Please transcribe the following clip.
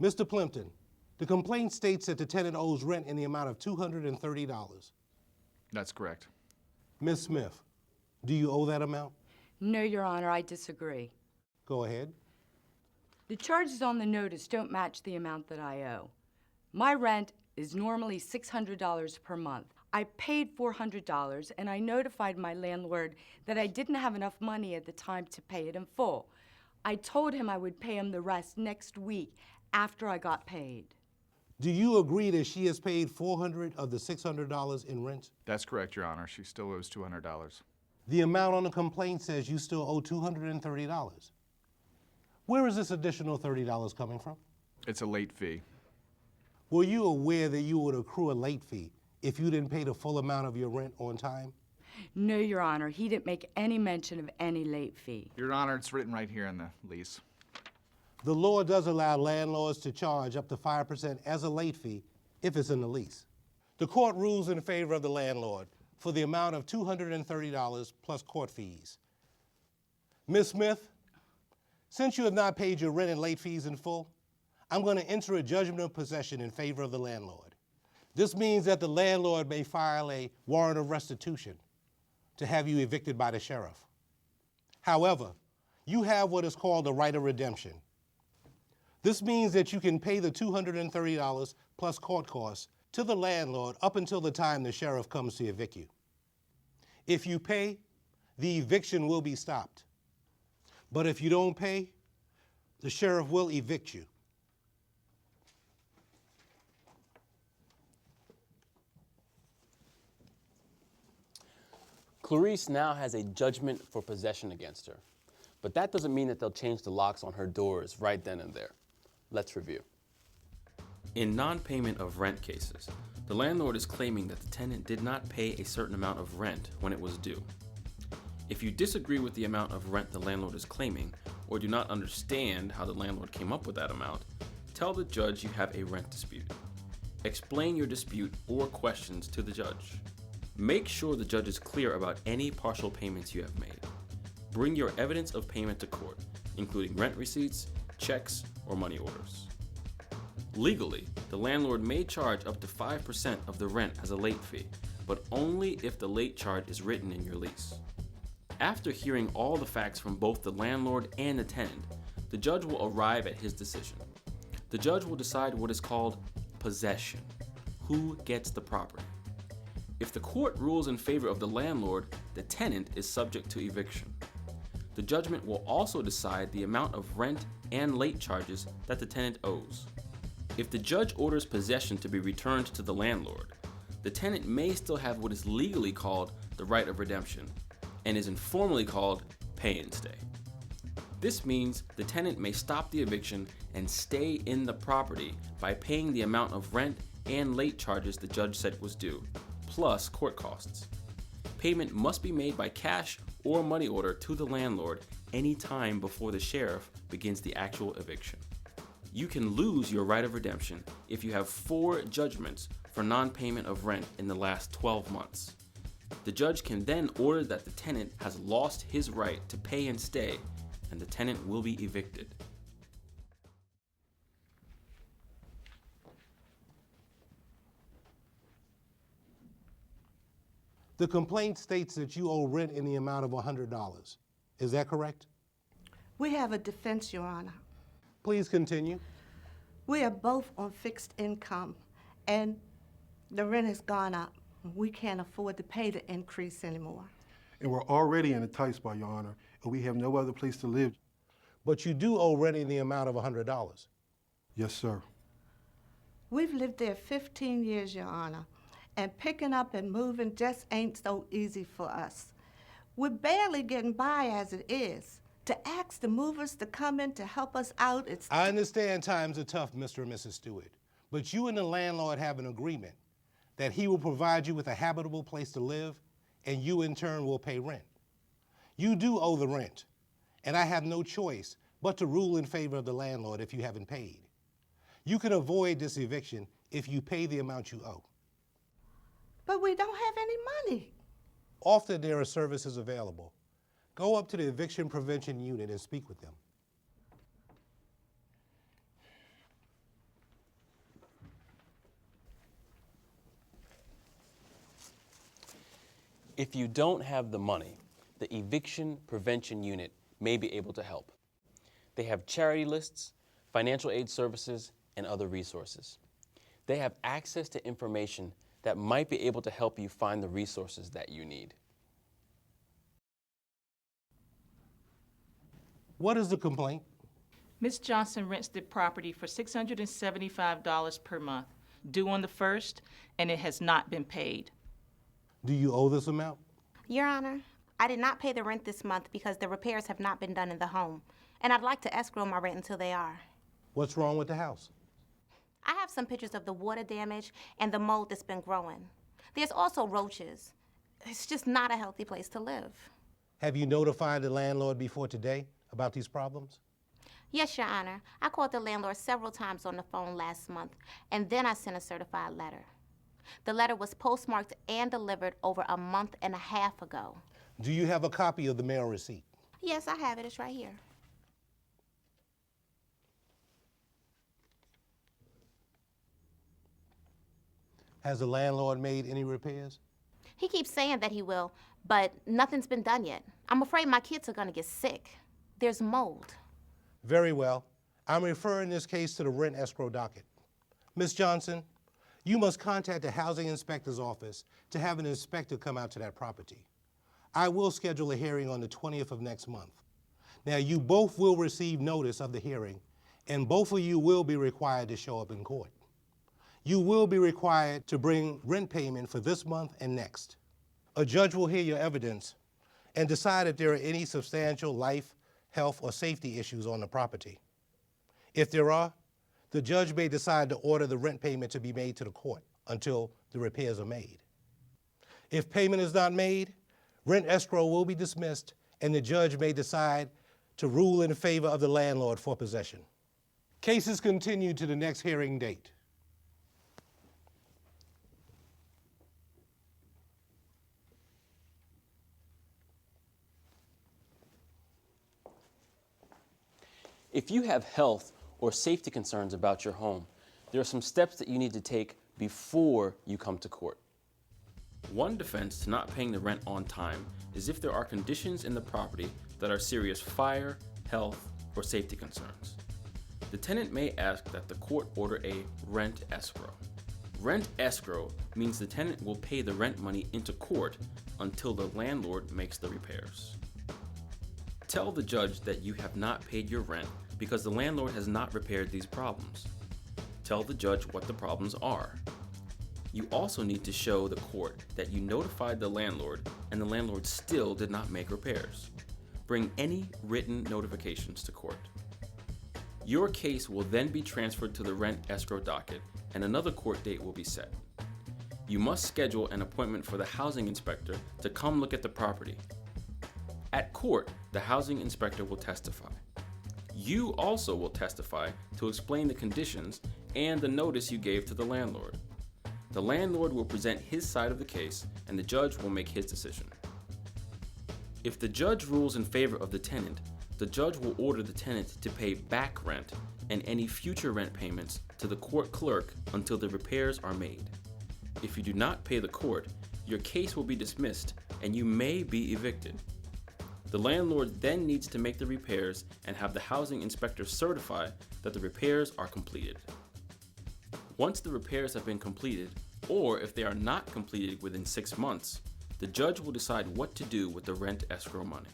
Mr. Plimpton, the complaint states that the tenant owes rent in the amount of $230. That's correct. Ms. Smith, do you owe that amount? No, Your Honor, I disagree. Go ahead. The charges on the notice don't match the amount that I owe. My rent is normally $600 per month. I paid $400, and I notified my landlord that I didn't have enough money at the time to pay it in full. I told him I would pay him the rest next week after I got paid. Do you agree that she has paid $400 of the $600 in rent? That's correct, Your Honor. She still owes $200. The amount on the complaint says you still owe $230. Where is this additional $30 coming from? It's a late fee. Were you aware that you would accrue a late fee if you didn't pay the full amount of your rent on time? No, Your Honor, he didn't make any mention of any late fee. Your Honor, it's written right here in the lease. The law does allow landlords to charge up to 5% as a late fee if it's in the lease. The court rules in favor of the landlord for the amount of $230 plus court fees. Ms. Smith, since you have not paid your rent and late fees in full, I'm going to enter a judgment of possession in favor of the landlord. This means that the landlord may file a warrant of restitution to have you evicted by the sheriff. However, you have what is called a right of redemption. This means that you can pay the $230 plus court costs to the landlord up until the time the sheriff comes to evict you. If you pay, the eviction will be stopped. But if you don't pay, the sheriff will evict you. Clarice now has a judgment for possession against her, but that doesn't mean that they'll change the locks on her doors right then and there. Let's review. In non-payment of rent cases, the landlord is claiming that the tenant did not pay a certain amount of rent when it was due. If you disagree with the amount of rent the landlord is claiming, or do not understand how the landlord came up with that amount, tell the judge you have a rent dispute. Explain your dispute or questions to the judge. Make sure the judge is clear about any partial payments you have made. Bring your evidence of payment to court, including rent receipts, checks, or money orders. Legally, the landlord may charge up to 5% of the rent as a late fee, but only if the late charge is written in your lease. After hearing all the facts from both the landlord and the tenant, the judge will arrive at his decision. The judge will decide what is called possession. Who gets the property? If the court rules in favor of the landlord, the tenant is subject to eviction. The judgment will also decide the amount of rent and late charges that the tenant owes. If the judge orders possession to be returned to the landlord, the tenant may still have what is legally called the right of redemption and is informally called pay and stay. This means the tenant may stop the eviction and stay in the property by paying the amount of rent and late charges the judge said was due, plus court costs. Payment must be made by cash or money order to the landlord any time before the sheriff begins the actual eviction. You can lose your right of redemption if you have 4 judgments for non-payment of rent in the last 12 months. The judge can then order that the tenant has lost his right to pay and stay, and the tenant will be evicted. The complaint states that you owe rent in the amount of $100. Is that correct? We have a defense, Your Honor. Please continue. We are both on fixed income, and the rent has gone up. We can't afford to pay the increase anymore. And we're already in a tight spot, Your Honor, and we have no other place to live. But you do owe rent in the amount of $100. Yes, sir. We've lived there 15 years, Your Honor, and picking up and moving just ain't so easy for us. We're barely getting by as it is. To ask the movers to come in to help us out, it's... I understand times are tough, Mr. and Mrs. Stewart, but you and the landlord have an agreement that he will provide you with a habitable place to live, and you in turn will pay rent. You do owe the rent, and I have no choice but to rule in favor of the landlord if you haven't paid. You can avoid this eviction if you pay the amount you owe. But we don't have any money. Often there are services available. Go up to the eviction prevention unit and speak with them. If you don't have the money, the Eviction Prevention Unit may be able to help. They have charity lists, financial aid services, and other resources. They have access to information that might be able to help you find the resources that you need. What is the complaint? Ms. Johnson rents the property for $675 per month, due on the 1st, and it has not been paid. Do you owe this amount? Your Honor, I did not pay the rent this month because the repairs have not been done in the home, and I'd like to escrow my rent until they are. What's wrong with the house? I have some pictures of the water damage and the mold that's been growing. There's also roaches. It's just not a healthy place to live. Have you notified the landlord before today about these problems? Yes, Your Honor. I called the landlord several times on the phone last month, and then I sent a certified letter. The letter was postmarked and delivered over a month and a half ago. Do you have a copy of the mail receipt? Yes, I have it. It's right here. Has the landlord made any repairs? He keeps saying that he will, but nothing's been done yet. I'm afraid my kids are going to get sick. There's mold. Very well. I'm referring this case to the rent escrow docket. Ms. Johnson, you must contact the housing inspector's office to have an inspector come out to that property. I will schedule a hearing on the 20th of next month. Now, you both will receive notice of the hearing, and both of you will be required to show up in court. You will be required to bring rent payment for this month and next. A judge will hear your evidence and decide if there are any substantial life, health, or safety issues on the property. If there are, the judge may decide to order the rent payment to be made to the court until the repairs are made. If payment is not made, rent escrow will be dismissed and the judge may decide to rule in favor of the landlord for possession. Case is continued to the next hearing date. If you have health or safety concerns about your home, there are some steps that you need to take before you come to court. One defense to not paying the rent on time is if there are conditions in the property that are serious fire, health, or safety concerns. The tenant may ask that the court order a rent escrow. Rent escrow means the tenant will pay the rent money into court until the landlord makes the repairs. Tell the judge that you have not paid your rent because the landlord has not repaired these problems. Tell the judge what the problems are. You also need to show the court that you notified the landlord and the landlord still did not make repairs. Bring any written notifications to court. Your case will then be transferred to the rent escrow docket and another court date will be set. You must schedule an appointment for the housing inspector to come look at the property. At court, the housing inspector will testify. You also will testify to explain the conditions and the notice you gave to the landlord. The landlord will present his side of the case and the judge will make his decision. If the judge rules in favor of the tenant, the judge will order the tenant to pay back rent and any future rent payments to the court clerk until the repairs are made. If you do not pay the court, your case will be dismissed and you may be evicted. The landlord then needs to make the repairs and have the housing inspector certify that the repairs are completed. Once the repairs have been completed, or if they are not completed within 6 months, the judge will decide what to do with the rent escrow money.